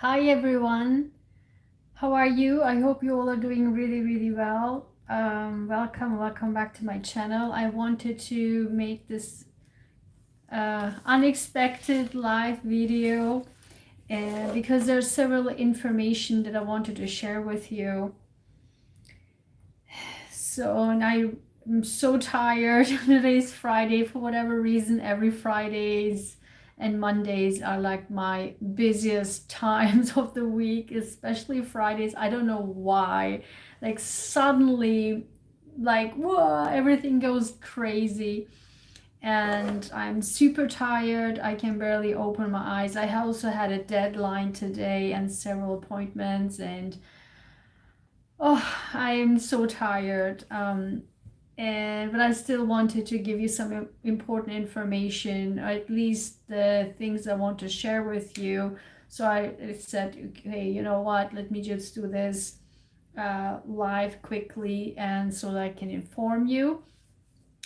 Hi everyone, how are you? I hope you all are doing really well. Welcome back to my channel. I wanted to make this unexpected live video because there's several information that I wanted to share with you. And I'm so tired. Today's Friday for whatever reason. Every Fridays and Mondays are like my busiest times of the week, especially Fridays. I don't know why. Like suddenly, like whoa, everything goes crazy. And I'm super tired. I can barely open my eyes. I also had a deadline today and several appointments, and oh, I'm so tired. But I still wanted to give you some important information, or at least the things I want to share with you. So I said, okay, you know what? Let me just do this live quickly, and so that I can inform you.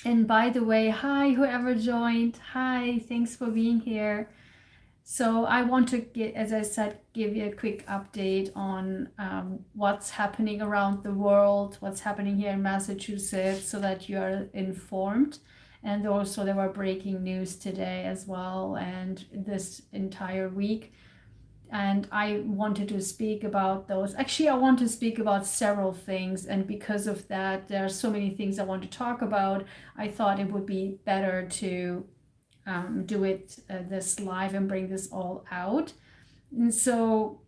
And by the way, hi, whoever joined. Hi, thanks for being here. So I want to get, as I said, give you a quick update on what's happening around the world, what's happening here in Massachusetts, so that you are informed. And also there were breaking news today as well, and this entire week. And I wanted to speak about those. Actually, I want to speak about several things, and because of that, there are so many things I want to talk about. I thought it would be better to do it this live and bring this all out. And so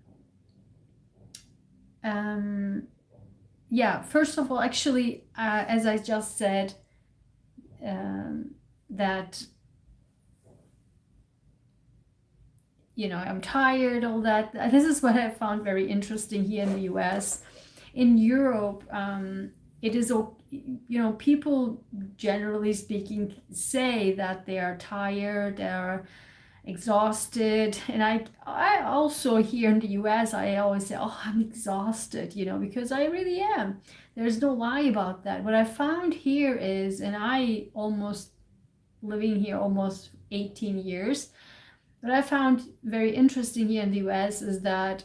yeah, first of all, actually, as I just said, that I'm tired, all that. This is what I found very interesting here in the US. In Europe, it is, people generally speaking say that they are tired, they're exhausted. And I also, here in the US, I always say, oh, I'm exhausted, because I really am. There's no lie about that. What I found here is, and I almost living here almost 18 years, what I found very interesting here in the US is that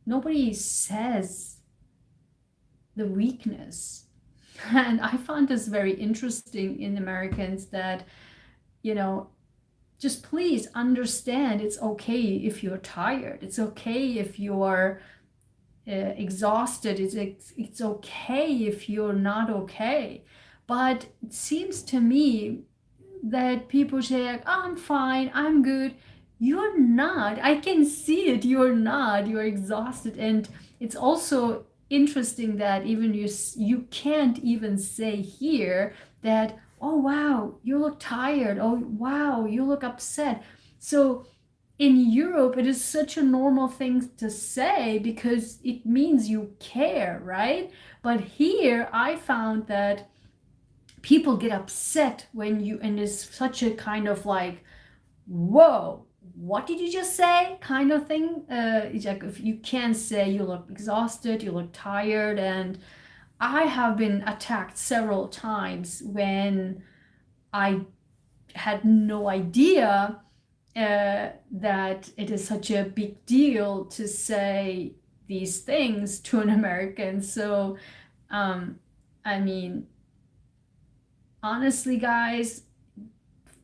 nobody says the weakness. And I found this very interesting in Americans, that, just please understand it's okay if you're tired. It's okay if you're exhausted. It's okay if you're not okay. But it seems to me that people say, like, oh, I'm fine, I'm good. You're not. I can see it. You're not. You're exhausted. And it's also interesting that even you can't even say here that, oh wow, you look tired, oh wow, you look upset. So in Europe, it is such a normal thing to say because it means you care, right? But here I found that people get upset when and it's such a kind of like, whoa, what did you just say, kind of thing. It's like, if you can't say, you look exhausted, you look tired. And I have been attacked several times when I had no idea that it is such a big deal to say these things to an American. So I mean, honestly, guys,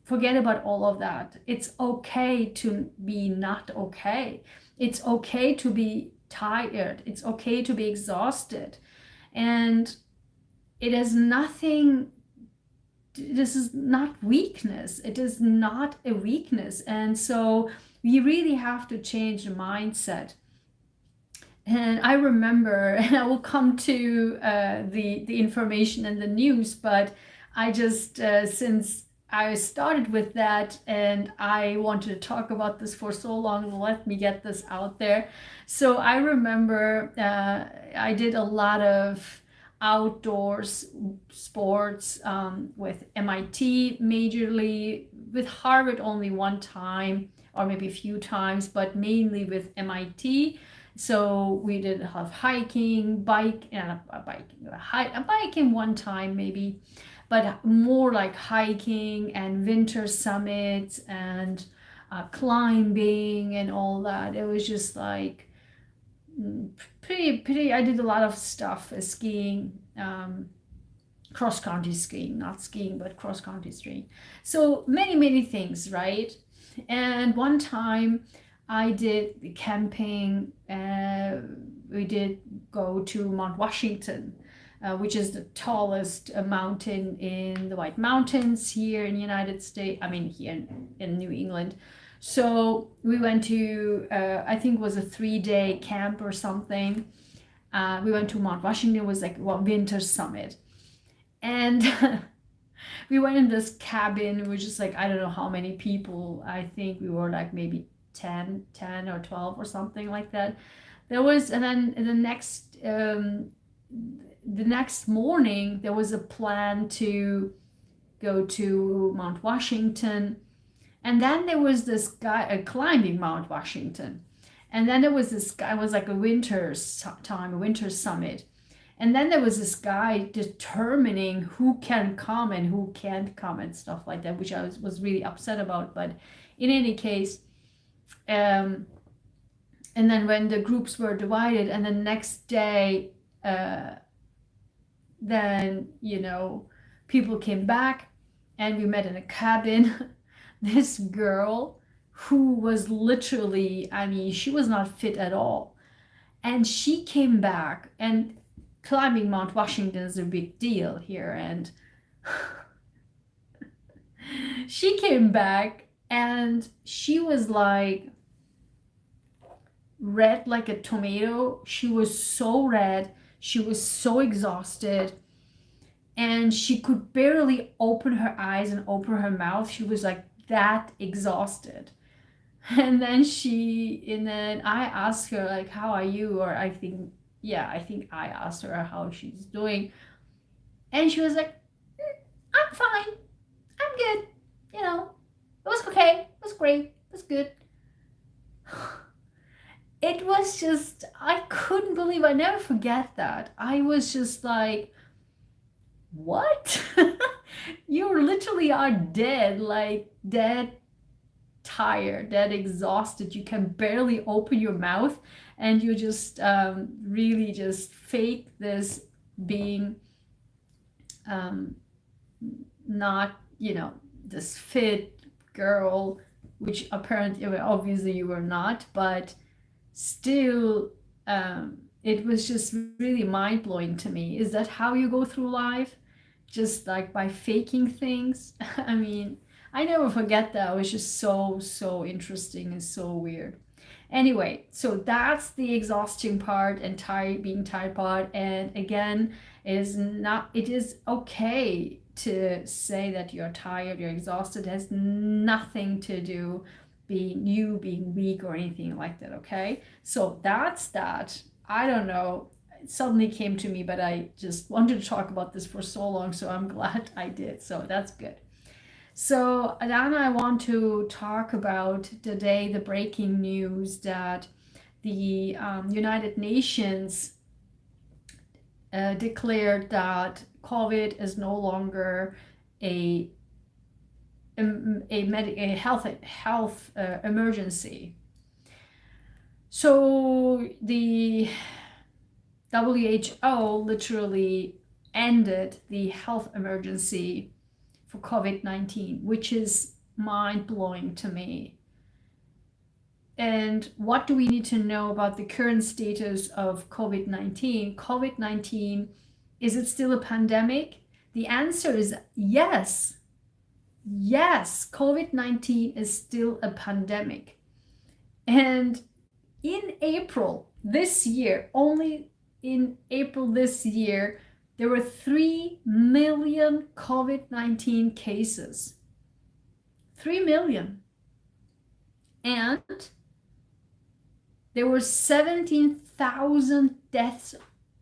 forget about all of that. It's okay to be not okay. It's okay to be tired. It's okay to be exhausted. And it is nothing, this is not weakness. It is not a weakness. And so we really have to change the mindset. And I remember, and I will come to the information and the news, but I just, since I started with that and I wanted to talk about this for so long, let me get this out there. So I remember I did a lot of outdoors sports with MIT majorly, with Harvard only one time or maybe a few times, but mainly with MIT. So we did have hiking, biking one time maybe, but more like hiking and winter summits and climbing and all that. It was just like pretty. I did a lot of stuff, skiing, cross-country skiing, not skiing, but cross-country skiing. So many things, right? And one time I did camping. We did go to Mount Washington, which is the tallest mountain in the White Mountains here in the United States. I mean, here in New England. So we went to, I think it was a 3-day camp or something. We went to Mount Washington. It was like winter summit. And we went in this cabin. It was just like, I don't know how many people. I think we were like maybe 10 or 12 or something like that. There was, and then the next morning, there was a plan to go to Mount Washington. And then there was this guy climbing Mount Washington. And then there was this guy, it was like a winter time, a winter summit. And then there was this guy determining who can come and who can't come and stuff like that, which I was really upset about. But in any case, and then when the groups were divided, and the next day, then, people came back and we met in a cabin. This girl who was literally, I mean, she was not fit at all. And she came back, and climbing Mount Washington is a big deal here. And she came back and she was like red like a tomato. She was so red. She was so exhausted. And she could barely open her eyes and open her mouth. She was like that exhausted. And then I asked her, like, how are you? Or I think I asked her how she's doing. And she was like, I'm fine. I'm good. It was okay. It was great. It was good. It was just, I couldn't believe, I never forget that. I was just like, what? You literally are dead, like dead tired, dead exhausted. You can barely open your mouth, and you just really just fake this being not, this fit girl, which apparently, obviously you were not, but still, it was just really mind-blowing to me. Is that how you go through life? Just like by faking things? I mean, I never forget that. It was just so interesting and so weird. Anyway, so that's the exhausting part and being tired part. And again, it is okay to say that you're tired, you're exhausted. It has nothing to do being weak or anything like that, okay? So that's that. I don't know. It suddenly came to me, but I just wanted to talk about this for so long, so I'm glad I did. So that's good. So then I want to talk about today the breaking news that the United Nations declared that COVID is no longer a health emergency. So the WHO literally ended the health emergency for COVID-19, which is mind-blowing to me. And what do we need to know about the current status of COVID-19? COVID-19, is it still a pandemic? The answer is yes. Yes, COVID-19 is still a pandemic. And in April this year, only in April this year, there were 3 million COVID-19 cases. 3 million. And there were 17,000 deaths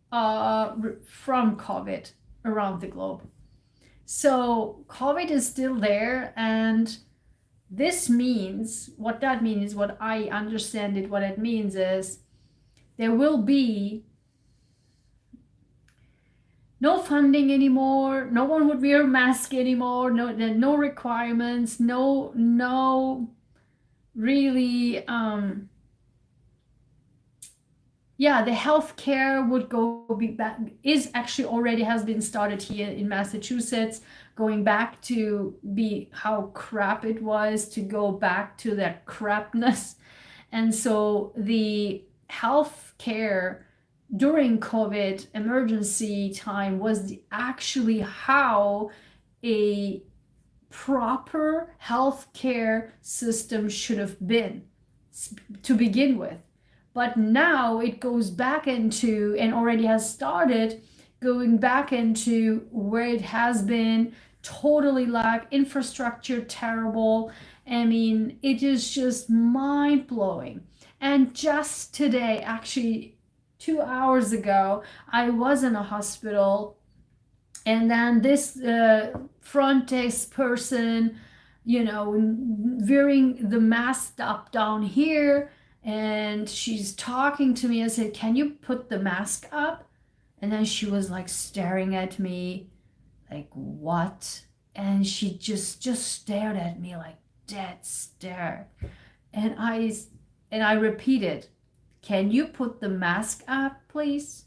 from COVID around the globe. So COVID is still there, and this means, what I understand it, what it means is there will be no funding anymore, no one would wear a mask anymore, no requirements, no really, yeah, the healthcare would be back, is actually already has been started here in Massachusetts, going back to be how crap it was, to go back to that crapness. And so the healthcare during COVID emergency time was actually how a proper healthcare system should have been to begin with. But now it goes back into, and already has started going back into where it has been, totally lack infrastructure, terrible. I mean, it is just mind blowing. And just today, actually 2 hours ago, I was in a hospital, and then this front desk person, you know, wearing the mask up down here, and she's talking to me. I said, can you put the mask up? And then she was like staring at me like, what? And she just stared at me like dead stare. And I repeated, can you put the mask up, please?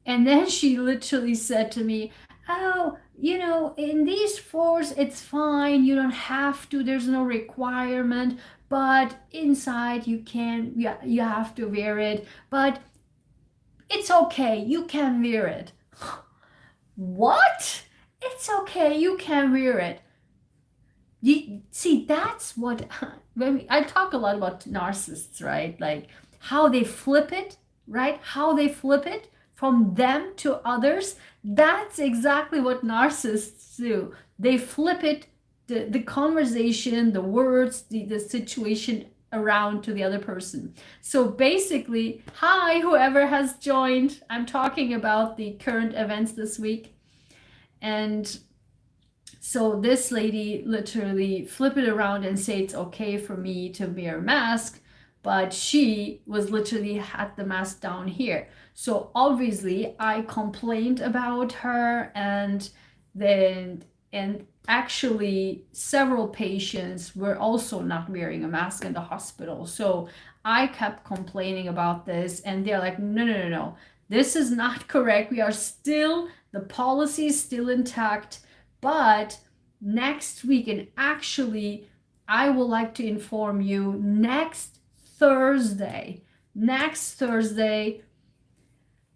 And then she literally said to me, oh, you know, in these floors, it's fine. You don't have to, there's no requirement. But inside, you can, you have to wear it. But it's okay, you can wear it. What? It's okay, you can wear it. You see, that's what, when I talk a lot about narcissists, right? Like how they flip it, right? How they flip it from them to others. That's exactly what narcissists do. They flip it, the conversation, the words, the situation around to the other person. So basically, hi, whoever has joined, I'm talking about the current events this week. And so this lady literally flipped it around and say it's okay for me to wear a mask, but she was literally had the mask down here. So obviously I complained about her, and actually several patients were also not wearing a mask in the hospital. So I kept complaining about this, and they're like, no, this is not correct. We are still, the policy is still intact. But next week, and actually I would like to inform you, next Thursday,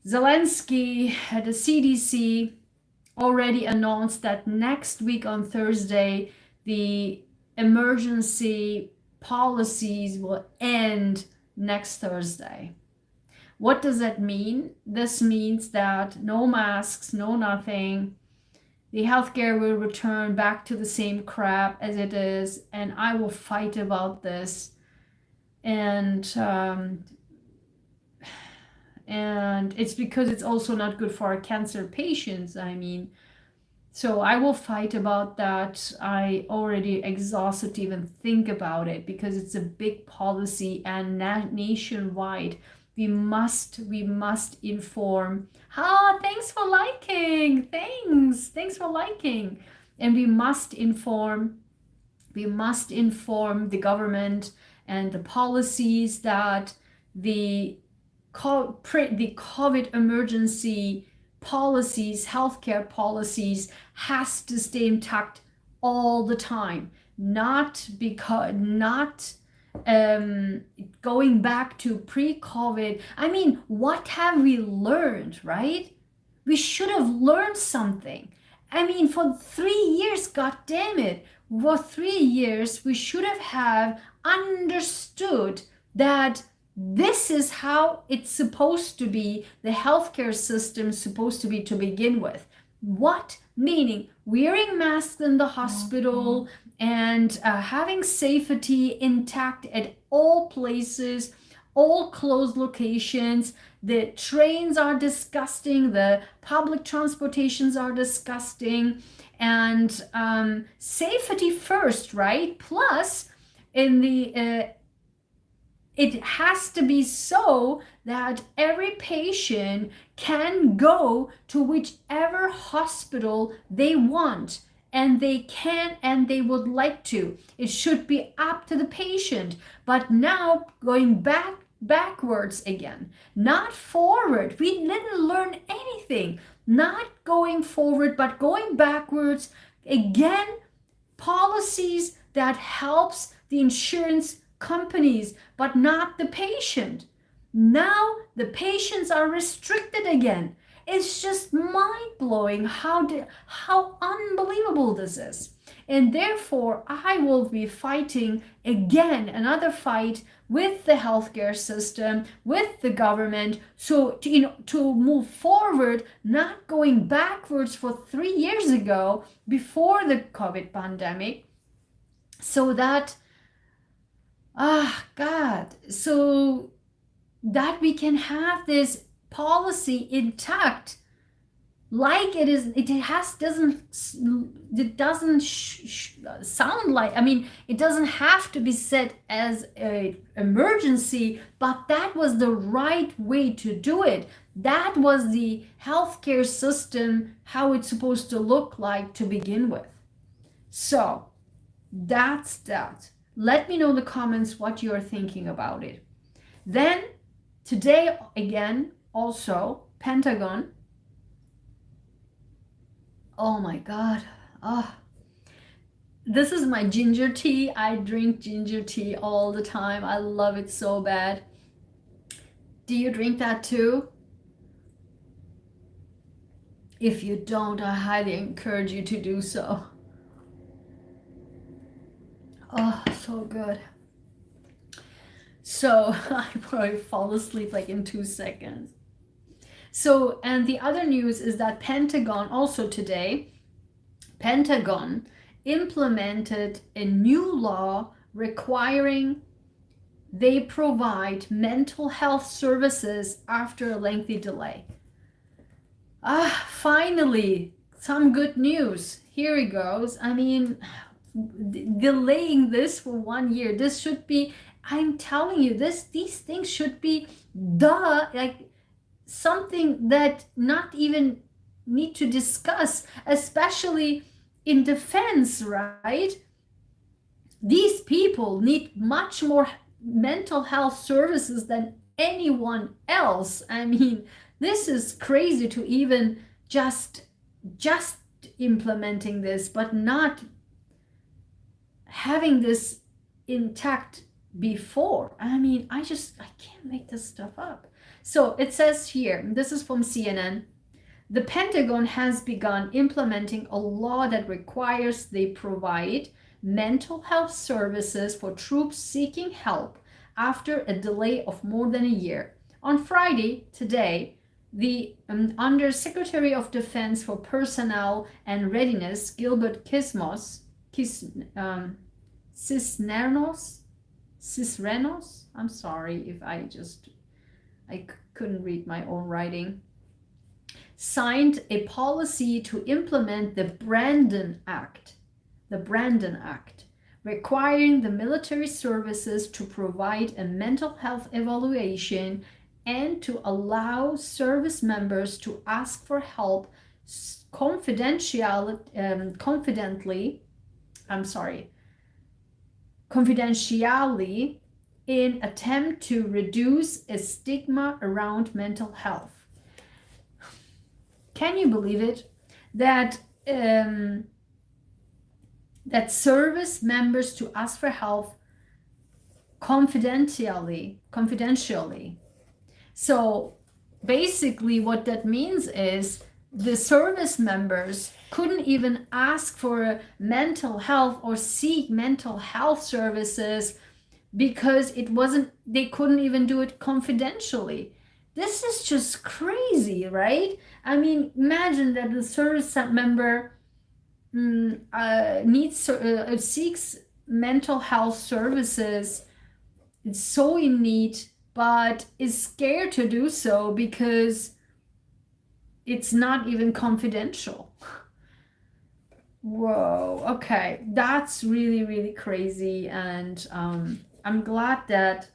Walensky at the CDC already announced that next week on Thursday, the emergency policies will end next Thursday. What does that mean? This means that no masks, no nothing. The healthcare will return back to the same crap as it is, and I will fight about this. And it's because it's also not good for our cancer patients. I mean, so I will fight about that. I already exhausted to even think about it, because it's a big policy and nationwide. We must inform. Thanks for liking. Thanks for liking. And we must inform the government and the policies that the COVID emergency policies, healthcare policies, has to stay intact all the time. Not going back to pre-COVID. I mean, what have we learned, right? We should have learned something. I mean, for 3 years, god damn it, for 3 years, we should have understood that this is how it's supposed to be, the healthcare system is supposed to be to begin with. What? Meaning wearing masks in the hospital, and having safety intact at all places, all closed locations. The trains are disgusting, the public transportations are disgusting, and safety first, right? Plus, in the it has to be so that every patient can go to whichever hospital they want. and they can and they would like to. It should be up to the patient. But now going backwards again, not forward. We didn't learn anything. Not going forward, but going backwards again. Policies that helps the insurance companies, but not the patient. Now the patients are restricted again. It's just mind-blowing how unbelievable this is. And therefore, I will be fighting again, another fight with the healthcare system, with the government, so to move forward, not going backwards for 3 years ago before the COVID pandemic, so that, God, so that we can have this policy intact, like it is. It doesn't sound like, I mean, it doesn't have to be set as an emergency, but that was the right way to do it. That was the healthcare system, how it's supposed to look like to begin with. So that's that. Let me know in the comments what you're thinking about it. Then today again, also Pentagon. Oh my God. This is my ginger tea. I drink ginger tea all the time. I love it so bad. Do you drink that too? If you don't, I highly encourage you to do so. Oh, so good. So I probably fall asleep like in 2 seconds. So, and the other news is that Pentagon, also today, Pentagon implemented a new law requiring they provide mental health services after a lengthy delay. Finally, some good news. Here it goes. I mean, delaying this for 1 year, this should be, I'm telling you, these things should be like something that not even need to discuss, especially in defense, right? These people need much more mental health services than anyone else. I mean, this is crazy to even just implementing this, but not having this intact before. I mean, I can't make this stuff up. So it says here, this is from CNN, the Pentagon has begun implementing a law that requires they provide mental health services for troops seeking help after a delay of more than a year. On Friday, today, the Undersecretary of Defense for Personnel and Readiness, Gilbert Cisneros, I'm sorry if I couldn't read my own writing, signed a policy to implement the Brandon Act, requiring the military services to provide a mental health evaluation and to allow service members to ask for help confidentially in attempt to reduce a stigma around mental health. Can you believe it? That that service members to ask for help confidentially. So basically what that means is the service members couldn't even ask for mental health or seek mental health services because they couldn't even do it confidentially. This is just crazy, right? I mean, imagine that the service member seeks mental health services, it's so in need, but is scared to do so because it's not even confidential. Whoa, okay, that's really, really crazy. And I'm glad that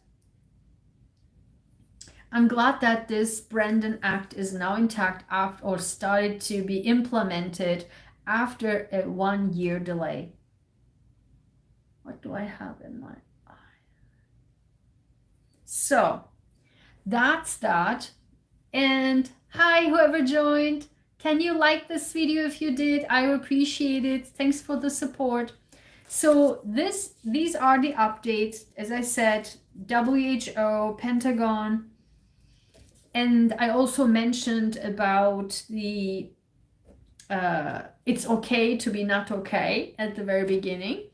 this Brandon Act is now intact or started to be implemented after a 1-year delay. What do I have in my eye? So that's that. And hi, whoever joined. Can you like this video if you did? I appreciate it. Thanks for the support. So these are the updates. As I said, WHO, Pentagon, and I also mentioned about the it's okay to be not okay at the very beginning.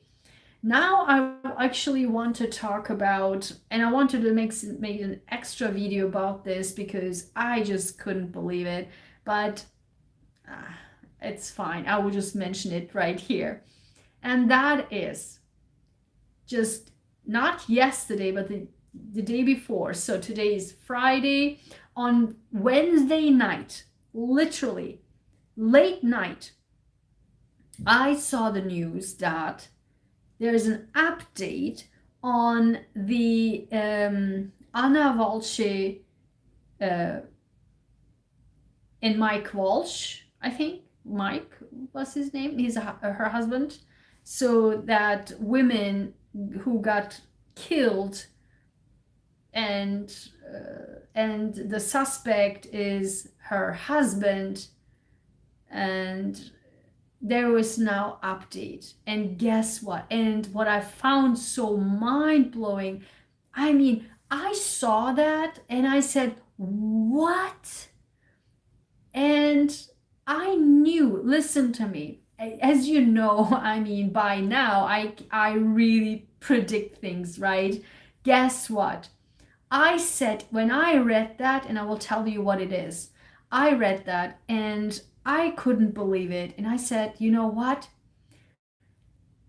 Now I actually want to talk about, and I wanted to make an extra video about this because I just couldn't believe it, but it's fine. I will just mention it right here. And that is just not yesterday, but the day before. So today is Friday. On Wednesday night, literally late night, I saw the news that there's an update on the Anna Walshe and Mike Walshe, I think. Mike was his name. He's her husband. So that women who got killed, and the suspect is her husband, and there was now update. And guess what? And what I found so mind-blowing, I mean, I saw that and I said, what? And I knew, listen to me, as you know, I mean, by now I really predict things, right? Guess what? I said, when I read that, and I will tell you what it is, I read that and I couldn't believe it. And I said, you know what?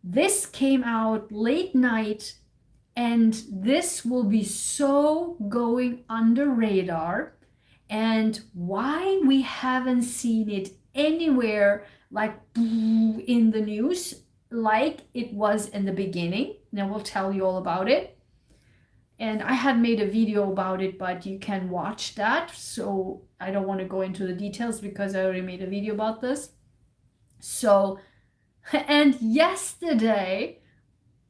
This came out late night, and this will be so going under radar. And why we haven't seen it anywhere like in the news like it was in the beginning. And I will tell you all about it. And I had made a video about it, but you can watch that. So I don't want to go into the details because I already made a video about this. So, and yesterday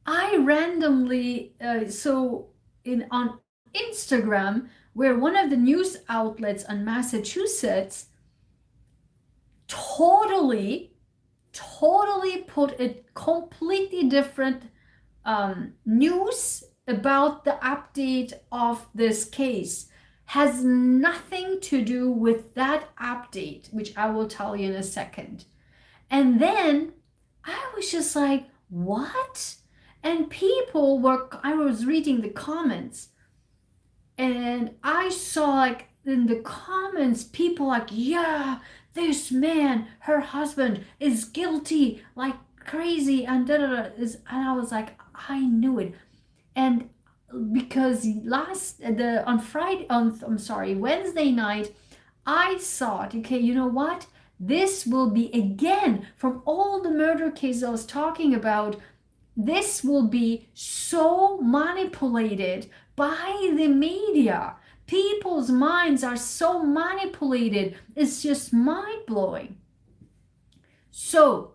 I randomly, on Instagram, where one of the news outlets in Massachusetts totally put a completely different news about the update of this case. Has nothing to do with that update, which I will tell you in a second. And then I was just like, what? And I was reading the comments, and I saw like in the comments, people like, yeah, this man, her husband, is guilty like crazy, and and I was like, I knew it. And because Wednesday night, I thought, okay, you know what? This will be, again, from all the murder cases I was talking about, this will be so manipulated by the media. People's minds are so manipulated. It's just mind-blowing. So,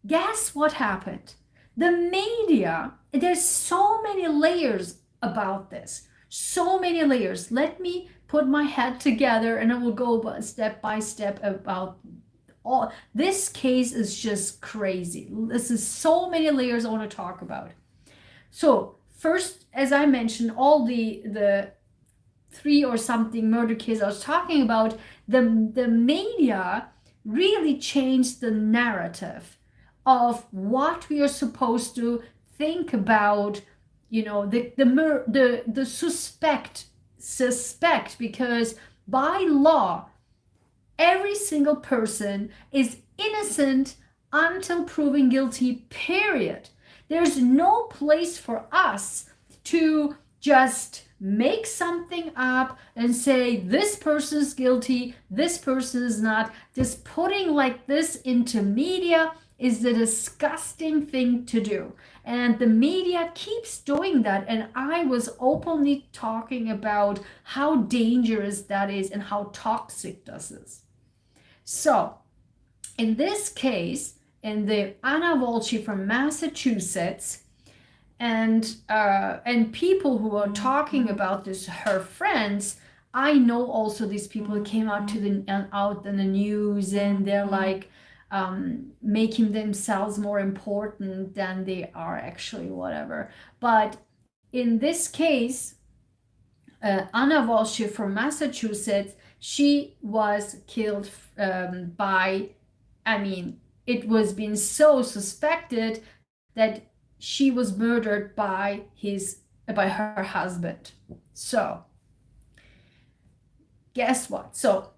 guess what happened? The media, there's so many layers about this. So many layers. Let me put my head together and I will go step by step about all. This case is just crazy. This is so many layers I want to talk about. So first, as I mentioned, all the 3 or something murder cases I was talking about, the media really changed the narrative of what we are supposed to think about, you know, the suspect, because by law, every single person is innocent until proven guilty, period. There's no place for us to just make something up and say this person's guilty, this person is not. Just putting like this into media is the disgusting thing to do. And the media keeps doing that. And I was openly talking about how dangerous that is and how toxic this is. So In this case, in the Anna Walshe from Massachusetts, and people who are talking about this, her friends, I know also these people who came out to the out in the news, and they're like making themselves more important than they are actually, whatever. But in this case, Anna Walshe from Massachusetts, she was killed by, I mean, it was being so suspected that she was murdered by her husband. So guess what? So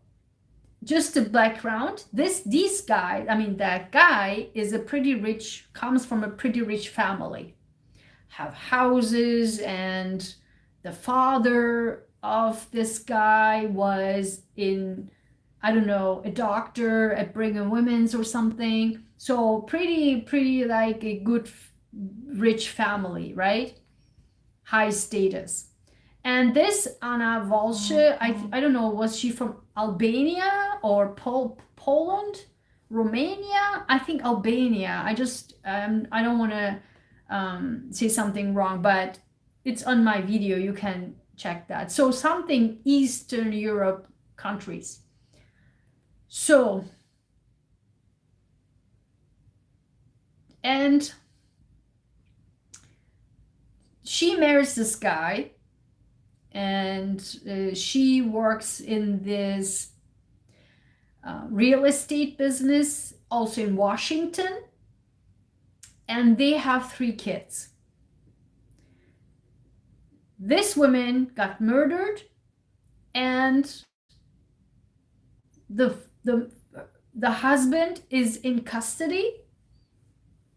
just a background, these guys, I mean, that guy is a pretty rich, comes from a pretty rich family, have houses, and the father of this guy was in, I don't know, a doctor at Brigham Women's or something. So pretty like a good rich family, right? High status. And this Anna Walshe, I don't know, was she from Albania or Poland, Romania? I think Albania. I just I don't want to say something wrong, but it's on my video. You can check that. So something Eastern Europe countries. So, and she marries this guy, and she works in this real estate business, also in Washington, and they have 3 kids. This woman got murdered, and the husband is in custody,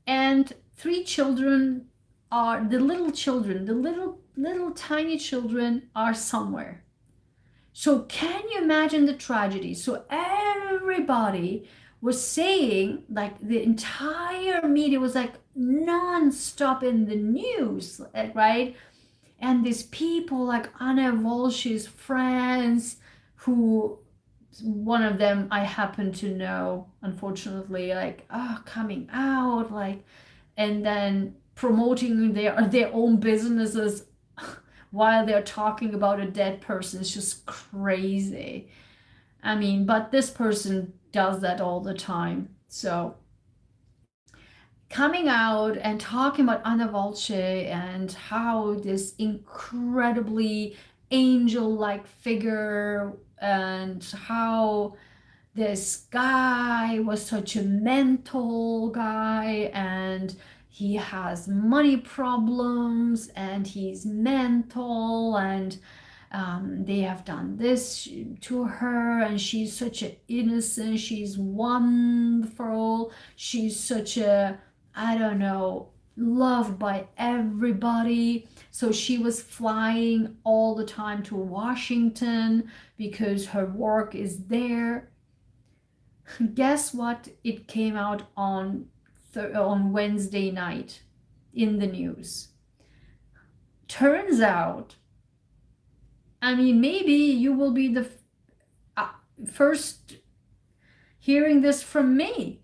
and 3 children are, the little children, the little tiny children are somewhere. So can you imagine the tragedy? So everybody was saying, like the entire media was like non-stop in the news, right? And these people like Anna Walshe's friends, who one of them I happen to know, unfortunately, like coming out, like, and then promoting their own businesses while they're talking about a dead person. Is just crazy. I mean, but this person does that all the time. So coming out and talking about Anna Walshe and how this incredibly angel-like figure, and how this guy was such a mental guy, and he has money problems, and he's mental, and they have done this to her, and she's such an innocent, she's wonderful, she's such a, I don't know, loved by everybody. So she was flying all the time to Washington because her work is there. Guess what? It came out on Wednesday night in the news. Turns out, I mean, maybe you will be the first hearing this from me,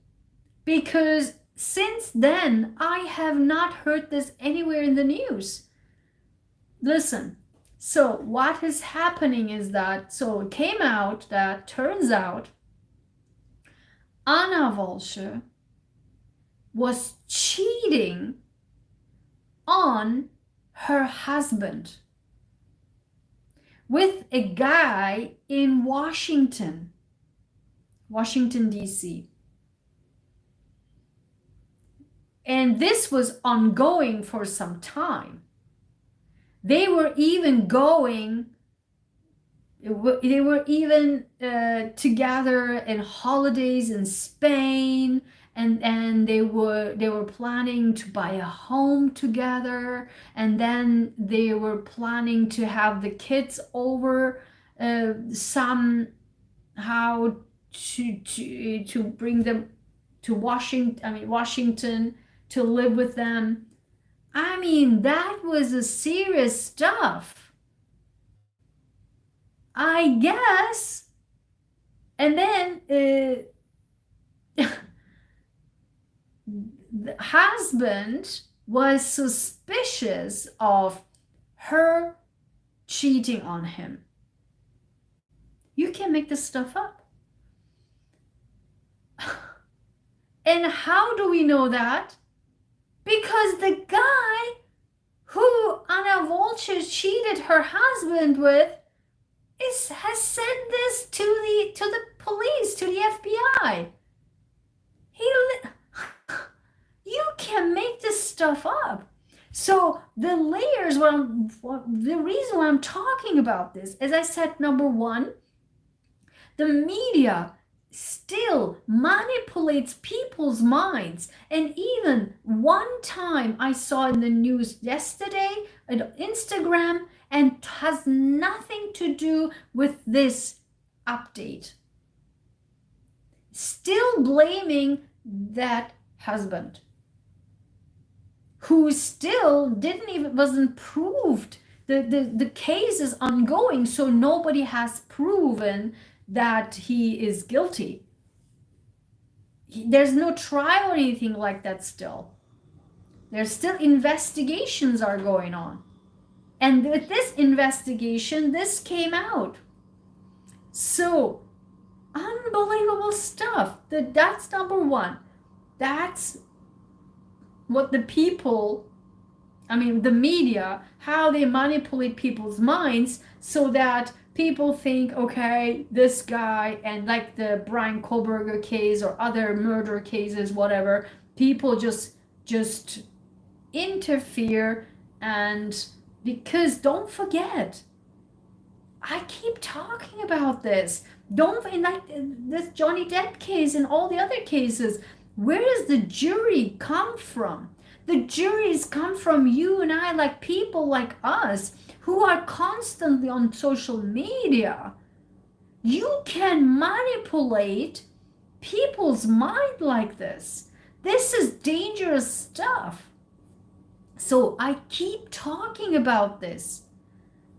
because since then I have not heard this anywhere in the news. Listen, so what is happening is that, so it came out that turns out Anna Walshe was cheating on her husband with a guy in Washington, D.C. And this was ongoing for some time. They were even together in holidays in Spain, and they were planning to buy a home together, and then they were planning to have the kids over somehow to bring them to Washington to live with them. I mean, that was a serious stuff, I guess. And then the husband was suspicious of her cheating on him. You can't make this stuff up. And how do we know that? Because the guy who Anna Walshe cheated her husband with has said this to the police, to the FBI. You can make this stuff up. So the layers, the reason why I'm talking about this, as I said, number one, the media still manipulates people's minds. And even one time I saw in the news yesterday on Instagram, and has nothing to do with this update, still blaming that husband, who still wasn't proved. The case is ongoing, so nobody has proven that he is guilty. There's no trial or anything like that still. There's still investigations are going on. And with this investigation, this came out. So, unbelievable stuff. That's number one. That's what the people, the media, how they manipulate people's minds so that people think, okay, this guy, and like the Brian Kohlberger case or other murder cases, whatever, people just interfere. And because don't forget, I keep talking about this. Like this Johnny Depp case and all the other cases, where does the jury come from? The juries come from you and I, like people like us who are constantly on social media. You can manipulate people's mind like this. This is dangerous stuff. So I keep talking about this.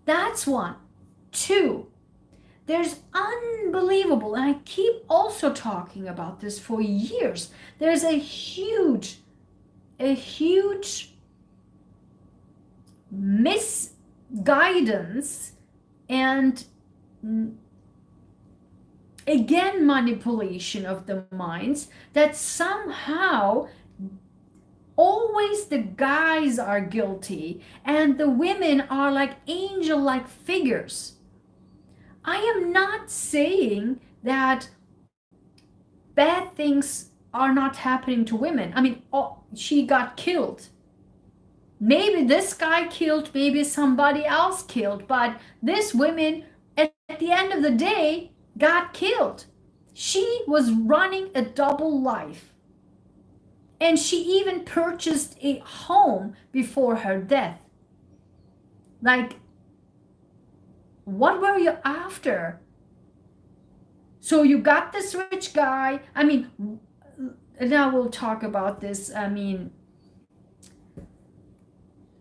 That's one. Two, there's unbelievable, and I keep also talking about this for years. There's a huge misguidance and again manipulation of the minds, that somehow always the guys are guilty and the women are like angel-like figures. I am not saying that bad things are not happening to women. She got killed. Maybe this guy killed, maybe somebody else killed, but this woman at the end of the day got killed. She was running a double life. And she even purchased a home before her death. Like, what were you after? So you got this rich guy. Now we'll talk about this.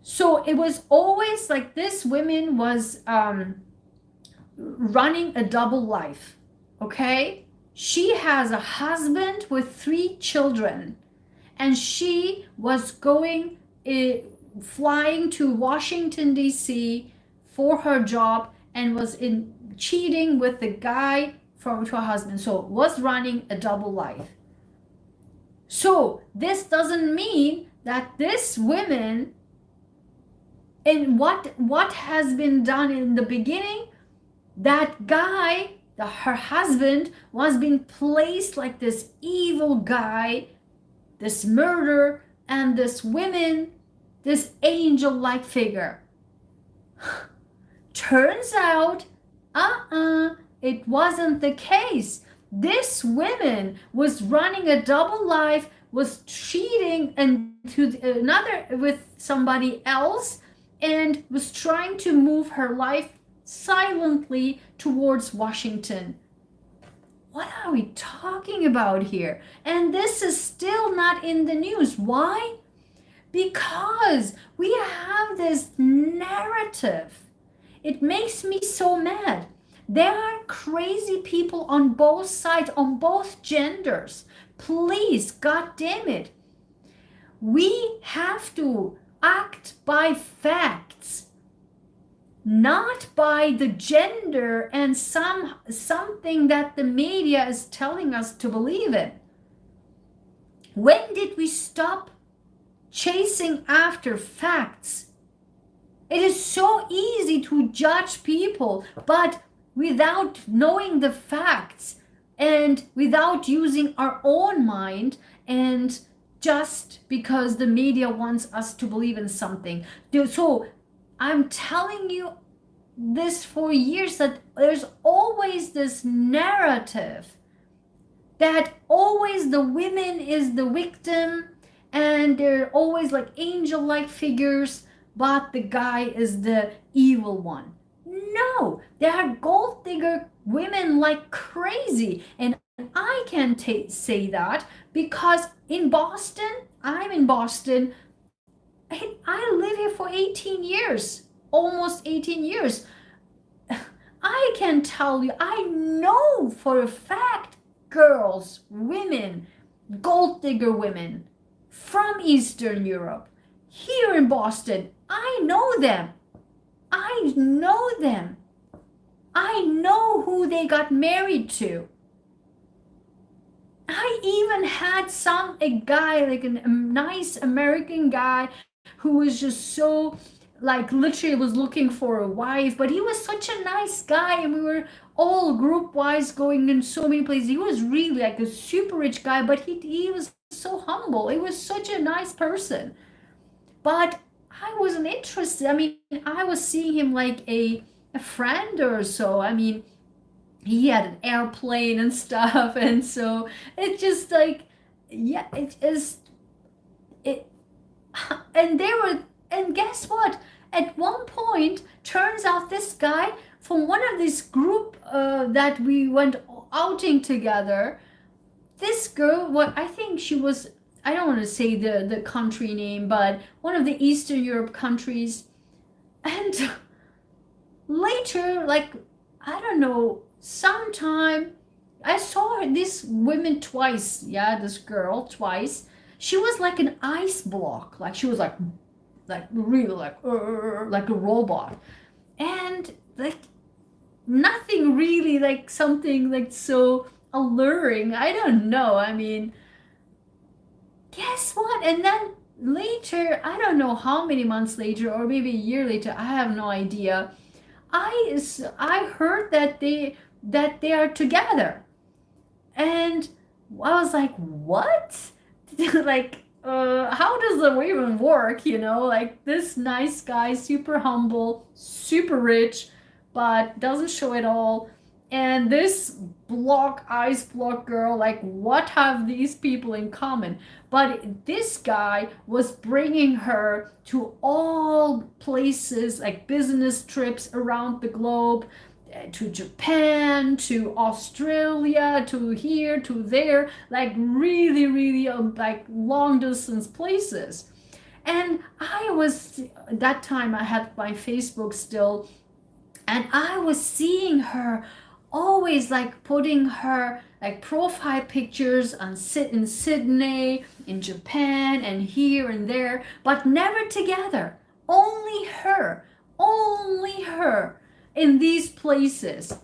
So it was always like this woman was running a double life, okay? She has a husband with 3 children, and she was flying to Washington, D.C. for her job and was cheating with the guy from her husband. So was running a double life. So this doesn't mean that this woman, and what has been done in the beginning, that guy, her husband, was being placed like this evil guy, this murderer, and this woman, this angel-like figure. Turns out, it wasn't the case. This woman was running a double life, was cheating with somebody else, and was trying to move her life silently towards Washington. What are we talking about here? And this is still not in the news. Why? Because we have this narrative. It makes me so mad. There are crazy people on both sides, on both genders. Please, God damn it. We have to act by facts, not by the gender and something that the media is telling us to believe in. When did we stop chasing after facts? It is so easy to judge people, but without knowing the facts and without using our own mind, and just because the media wants us to believe in something. So I'm telling you this for years, that there's always this narrative that always the women is the victim, and they're always like angel-like figures, but the guy is the evil one. No, there are gold digger women like crazy, and I can say that because in Boston, I'm in Boston, I live here for 18 years, almost 18 years. I can tell you, I know for a fact, girls, women, gold digger women from Eastern Europe, here in Boston, I know them. I know them. I know who they got married to. I even had a guy, like a nice American guy, who was just so, like, literally was looking for a wife, but he was such a nice guy, and we were all group wise going in so many places. He was really like a super rich guy, but he was so humble. He was such a nice person. But I wasn't interested. I mean, I was seeing him like a friend or so. I mean, he had an airplane and stuff, and so it just like, yeah, it is it. And they were, and guess what? At one point, turns out this guy from one of this group that we went outing together, this girl, what I think she was, I don't want to say the country name, but one of the Eastern Europe countries. And later, like, I don't know, sometime I saw this woman twice. Yeah, this girl twice. She was like an ice block. Like she was like really like a robot, and like nothing really like something like so alluring. I don't know. I mean, guess what? And then later, I don't know how many months later, or maybe a year later, I have no idea. I heard that they are together, and I was like, what? Like, how does the even work? You know, like this nice guy, super humble, super rich, but doesn't show it all. And this ice block girl, like, what have these people in common? But this guy was bringing her to all places, like business trips around the globe, to Japan, to Australia, to here, to there, like really, really like long distance places. And I was, that time I had my Facebook still, and I was seeing her always like putting her like profile pictures on in Sydney, in Japan, and here and there, but never together. Only her in these places.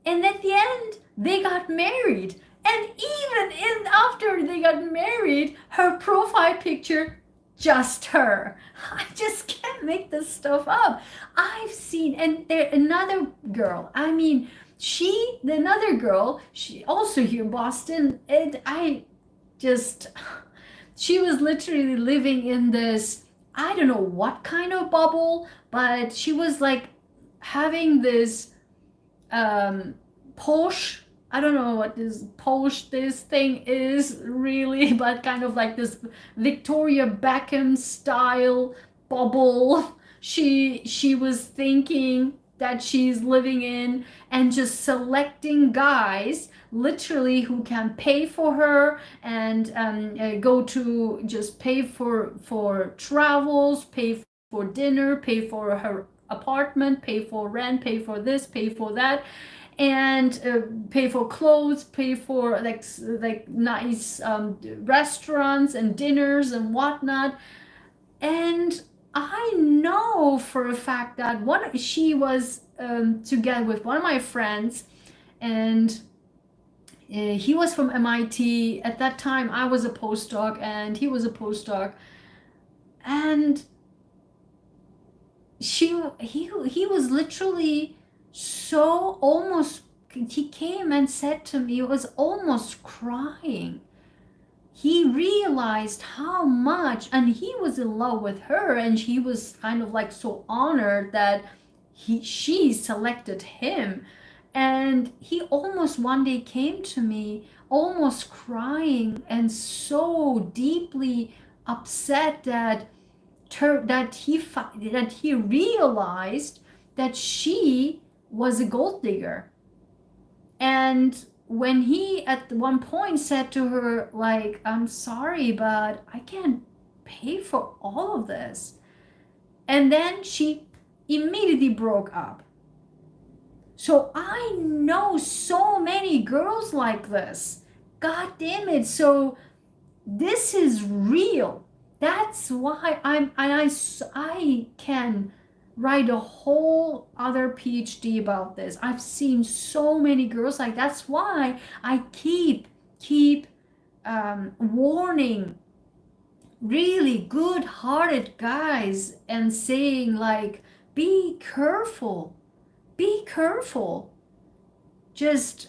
And at the end, they got married. And even after they got married, her profile picture, just her. I just can't make this stuff up. I've seen, and there another girl. I mean, another girl, she also here in Boston, and she was literally living in this, I don't know what kind of bubble, but she was like having this Porsche, I don't know what this Porsche this thing is really, but kind of like this Victoria Beckham style bubble she was thinking that she's living in, and just selecting guys literally who can pay for her, and go to just pay for travels, pay for dinner, pay for her apartment, pay for rent, pay for this, pay for that. and pay for clothes, pay for like nice restaurants and dinners and whatnot. And I know for a fact that she was together with one of my friends, and he was from MIT. At that time, I was a postdoc and he was a postdoc. And he was literally so almost, he came and said to me, he was almost crying. He realized how much, and he was in love with her, and he was kind of like so honored that she selected him. And he almost one day came to me almost crying and so deeply upset that he realized that she was a gold digger. And when he at one point said to her, like, I'm sorry, but I can't pay for all of this. And then she immediately broke up. So I know so many girls like this. God damn it. So this is real. That's why I can write a whole other PhD about this. I've seen so many girls like, that's why I keep warning really good-hearted guys and saying, like, be careful. Be careful. It's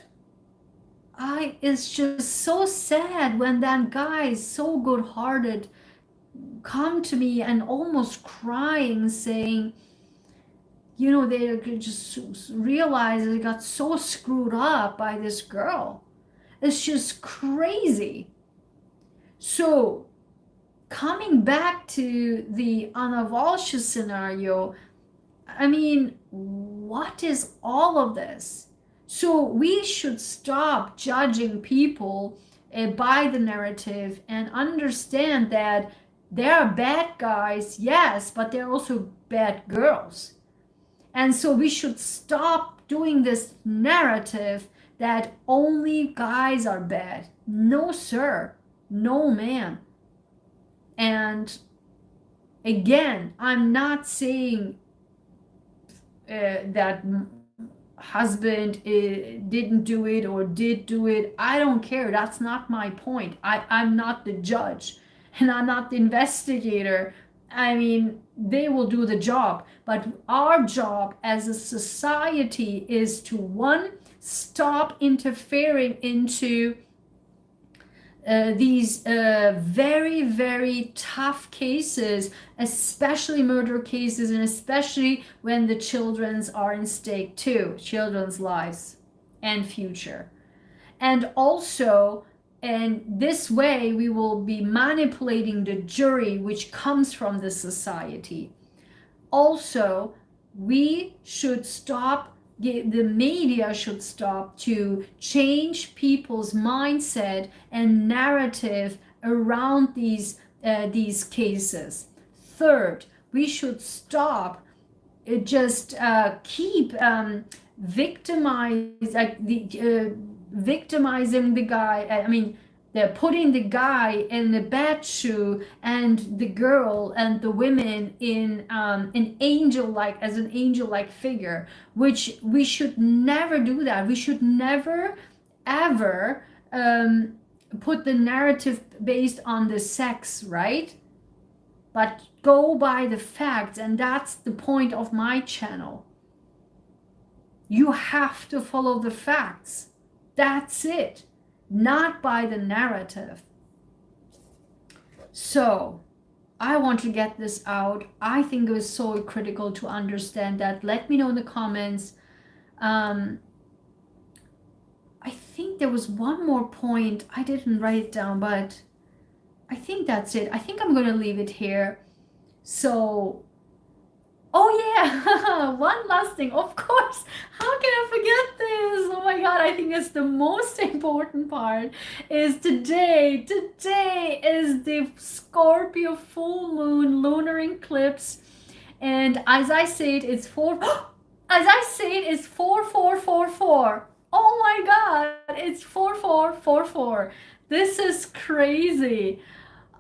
just so sad when that guys so good-hearted come to me and almost crying, saying, you know, they just realize they got so screwed up by this girl. It's just crazy. So coming back to the Anna Walshe scenario, I mean, what is all of this? So we should stop judging people by the narrative and understand that there are bad guys, yes, but there are also bad girls. And so we should stop doing this narrative that only guys are bad. No, sir. No, ma'am. And again, I'm not saying that husband didn't do it or did do it. I don't care. That's not my point. I'm not the judge and I'm not the investigator. I mean, they will do the job. But our job as a society is to, one, stop interfering into these very, very tough cases, especially murder cases, and especially when the children's are in stake too, children's lives and future. And also, and this way we will be manipulating the jury, which comes from the society. Also, we should stop, the media should stop to change people's mindset and narrative around these cases. Third, we should stop just keep victimizing the guy. I mean, they're putting the guy in the bad shoe and the girl and the women in an angel-like figure, which we should never do that. We should never, ever put the narrative based on the sex, right? But go by the facts, and that's the point of my channel. You have to follow the facts. That's it. Not by the narrative. So I want to get this out. I think it was so critical to understand that. Let me know in the comments. I think there was one more point. I didn't write it down, but I think that's it. I think I'm going to leave it here. So, oh yeah, one last thing. Of course, how can I forget this? Oh my God, I think it's the most important part is today. Today is the Scorpio full moon lunar eclipse. And as I said, it's 4... As I said, it's 4, 4, 4, 4. Oh my God, it's 4444. This is crazy.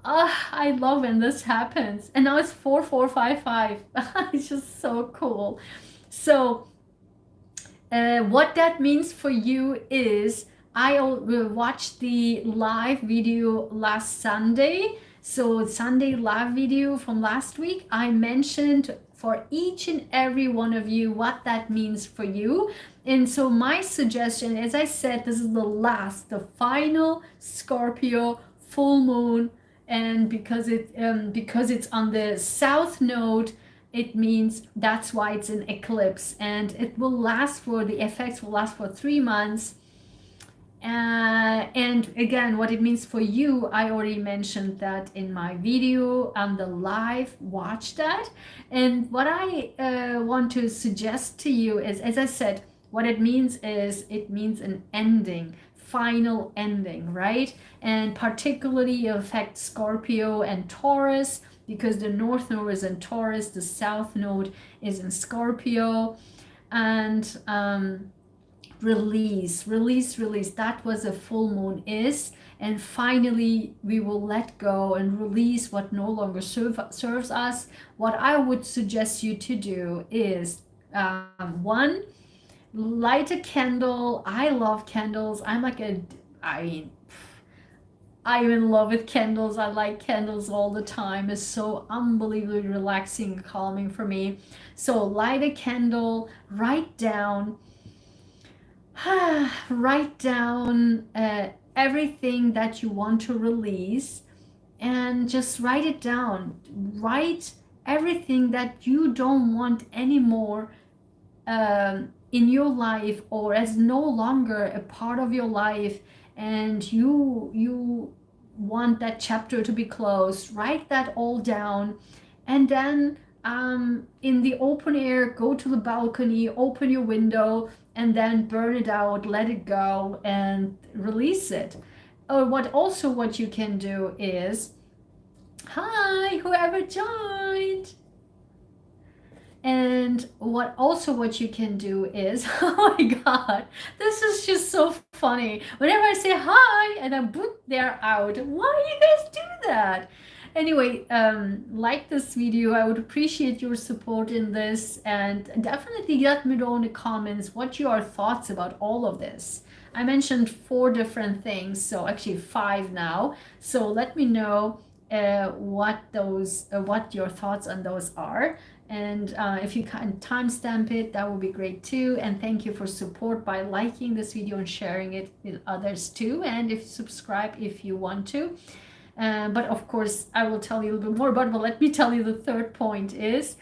I love when this happens. And now it's 4455. It's just so cool. So what that means for you is I watched the live video last Sunday. So Sunday live video from last week, I mentioned for each and every one of you what that means for you. And so my suggestion, as I said, this is the final Scorpio full moon. And because it's on the south node, it means that's why it's an eclipse, and it will last for, the effects will last for 3 months. And again, what it means for you, I already mentioned that in my video on the live. Watch that. And what I want to suggest to you is, as I said, what it means is, it means an ending, final ending, right? And particularly it affects Scorpio and Taurus, because the north node is in Taurus, the south node is in Scorpio. And release. That was a full moon is. And finally, we will let go and release what no longer serves us. What I would suggest you to do is, 1, light a candle. I love candles. I'm in love with candles. I like candles all the time. It's so unbelievably relaxing and calming for me. So light a candle, write down everything that you want to release, and just write it down. Write everything that you don't want anymore in your life, or as no longer a part of your life, and you want that chapter to be closed. Write that all down, and then in the open air, go to the balcony, open your window, and then burn it out, let it go, and release it. Or what you can do is, hi, whoever joined. And what you can do is, oh my God, this is just so funny. Whenever I say hi and then boop, they're out. Why do you guys do that? Anyway, like this video. I would appreciate your support in this, and definitely let me know in the comments what your thoughts about all of this. I mentioned 4 different things, so actually 5 now. So let me know what your thoughts on those are. And if you can timestamp it, that would be great too. And thank you for support by liking this video and sharing it with others too. And if subscribe if you want to. But of course, I will tell you a little bit more about it. But let me tell you the third point is,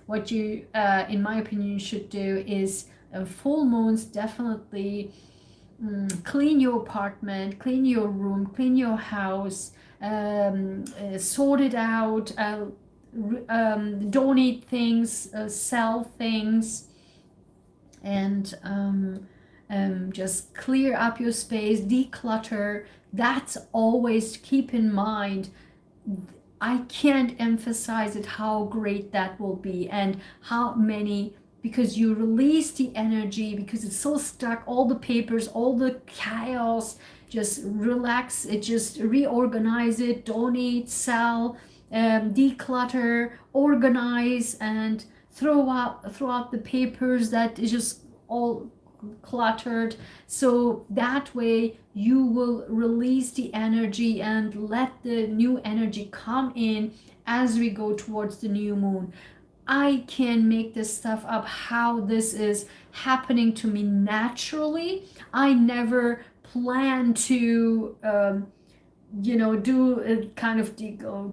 what you, in my opinion, should do is full moons definitely clean your apartment, clean your room, clean your house, sort it out, donate things, sell things, and just clear up your space, declutter. That's always, keep in mind. I can't emphasize it how great that will be, and how many, because you release the energy, because it's so stuck, all the papers, all the chaos. Just relax it, just reorganize it, donate, sell, declutter, organize, and throw out the papers that is just all cluttered. So that way you will release the energy and let the new energy come in as we go towards the new moon. I can make this stuff up, how this is happening to me naturally. I never plan to do a kind of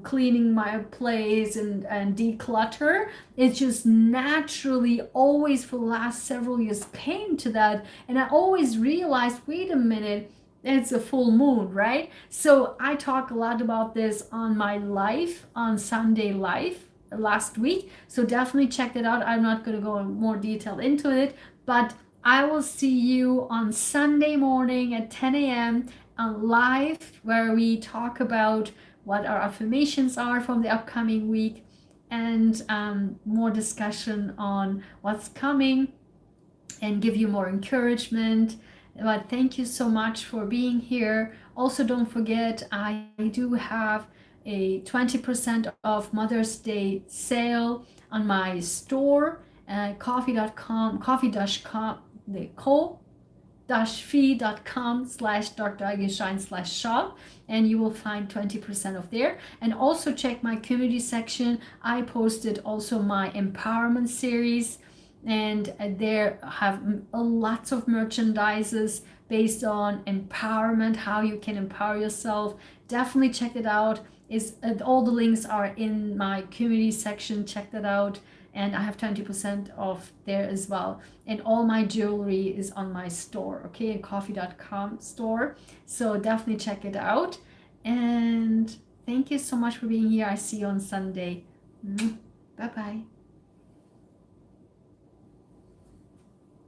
cleaning my place and declutter. It's just naturally, always for the last several years, came to that. And I always realized, wait a minute, it's a full moon, right? So I talk a lot about this on my live, on Sunday live last week. So definitely check that out. I'm not going to go in more detail into it, but I will see you on Sunday morning at 10 a.m. on live, where we talk about what our affirmations are from the upcoming week, and more discussion on what's coming. and give you more encouragement. But thank you so much for being here. Also, don't forget, I do have a 20% off Mother's Day sale on my store, coffee.com, coffee-com, the ko-fi.com/Dr. Ayguen Sahin/shop, and you will find 20% off there. And also check my community section. I posted also my empowerment series, and there have lots of merchandises based on empowerment, how you can empower yourself. Definitely check it out. All the links are in my community section. Check that out. And I have 20% off there as well. And all my jewelry is on my store, okay, coffee.com store. So definitely check it out. And thank you so much for being here. I see you on Sunday. Bye-bye.